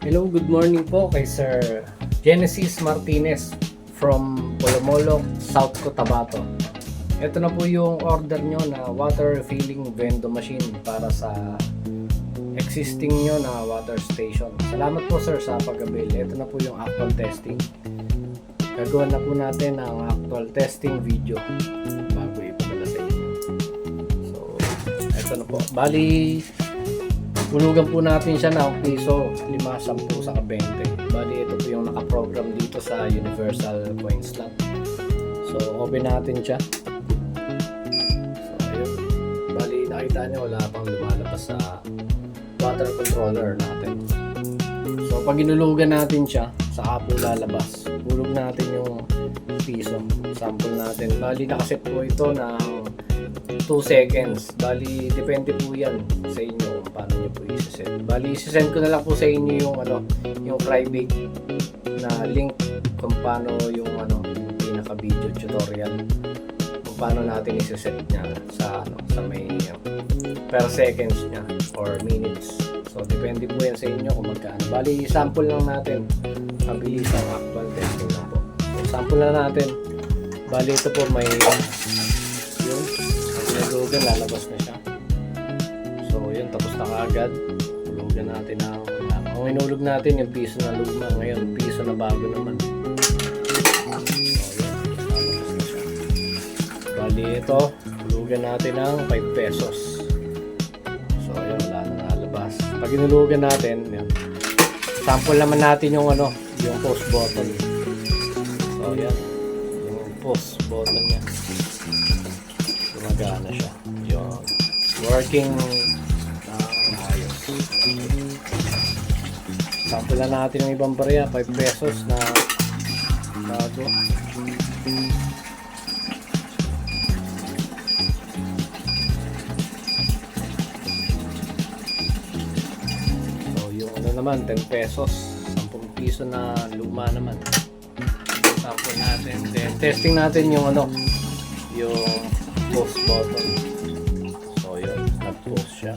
Hello, good morning po kay Sir Genesis Martinez from Polomolok, South Cotabato. Ito na po yung order nyo na water refilling vendo machine para sa existing nyo na water station. Salamat po sir sa pag-avail. Ito na po yung actual testing. Gagawa na po natin ang actual testing video bago ipadala sa inyo. So, ito na po. Bali, hulugan po natin siya ng piso 5, 10, saka 20. Bali, ito po yung nakaprogram dito sa Universal Coin Slot. So, open natin siya. So, ayun. Bali, nakita nyo, wala pang lumalabas sa water controller natin. So, pag inulugan natin siya, saka po lalabas. Hulog natin yung piso. Sample natin. Bali, nakaset po ito ng 2 seconds. Bali, depende po yan sa inyo kung paano nyo po isi-set. Bali, isi-send ko na lang po sa inyo yung yung private na link kung paano yung pinaka-video tutorial kung paano natin isi-set niya sa may per seconds niya or minutes. So, depende po yan sa inyo kung magkano. Bali, sample lang natin. Mabilis ang actual testing lang po. So, sample na natin. Bali, ito po may yun. Pinag-google, lalabas na siya. So, yun. Tapos na kaagad. Hulugan natin ang inulog natin yung piso na luma. Ngayon, piso na bago naman. So, yun. Lalabas na siya. Bali, ito. Hulugan natin ang 5 pesos. So, yun. Wala na nalabas. Pag inulugan natin, yun. Sample naman natin yung yung post button. So, yan. Yung post button niya. Gumagana siya. Yung working ayos. Sample na natin yung ibang barya. 5 pesos na bago. So, yung naman, 10 pesos. 10 piso na luma naman. Sample natin. Then, testing natin yung yung post button. So, yun. Nag-post siya.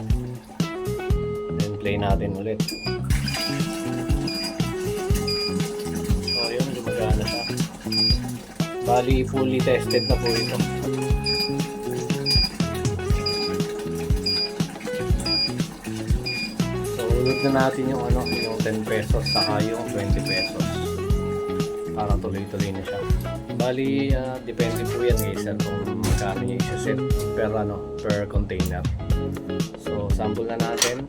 Then, play natin ulit. So, yun. Gumagana siya. Bali, fully tested na po ito. So, ulog na natin yung yung 10 pesos saka yung 20 pesos. Para tuloy-tuloy na siya. Bali, depende po yan sir kung magkano niya isa-set per container. So, sample na natin.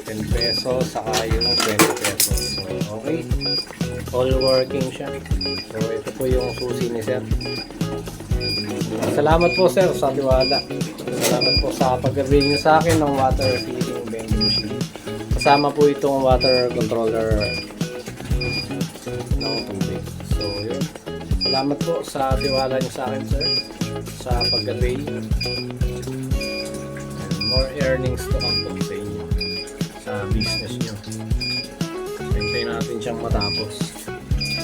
10 pesos saka yung 20 pesos. So, okay. All working siya. So, ito po yung susi ni sir. Salamat po sir sa tiwala. Salamat po sa pag-avail niyo sa akin ng water refilling vending machine. Kasama po itong water controller ng tubig. So, yun. Salamat po sa tiwala niyo sa akin, sir. Sa pag-avail. More earnings to come po sa inyo. Sa business niyo. Hintayin natin siyang matapos.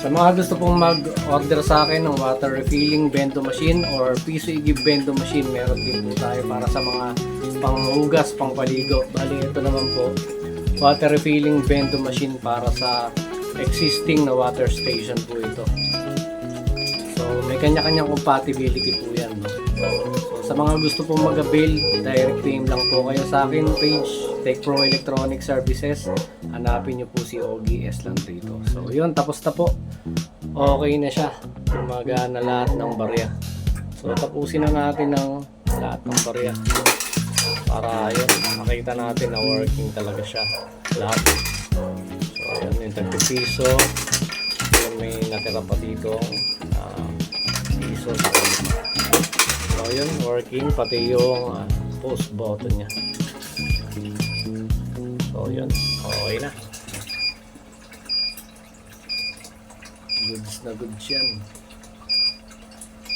Sa mga gusto pong mag-order sa akin ng water refilling vendo machine or piso i-give vendo machine, meron din po tayo para sa mga panghugas, pangpaligo. Bali, ito naman po, water refilling vendo machine para sa existing na water station po ito. So, may kanya-kanyang compatibility po yan. No? So, sa mga gusto pong mag-avail, direct PM lang po kayo sa akin page, Tech Pro Electronic Services. Hanapin nyo po si Ogie S. Landrito. So, yun, tapos na po. Okay na siya. Gumagana lahat ng barya. So, tapusin na natin ng lahat ng barya. Para yun, makita natin na working talaga siya. Lahat. So, ayan, yung 30 piso. Ayan, may natira pa dito. Piso. So, yun, working. Pati yung post button niya. So, yun. Okay na. Goods na goods yan.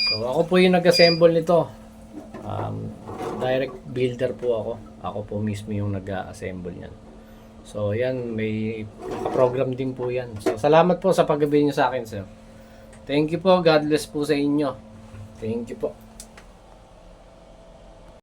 So, ako po yung nag-assemble nito. Direct builder po ako. Ako po mismo yung nag-assemble niyan. So, yan. May nakaprogram din po yan. So, salamat po sa pag-avail nyo sa akin, sir. Thank you po. God bless po sa inyo. Thank you po.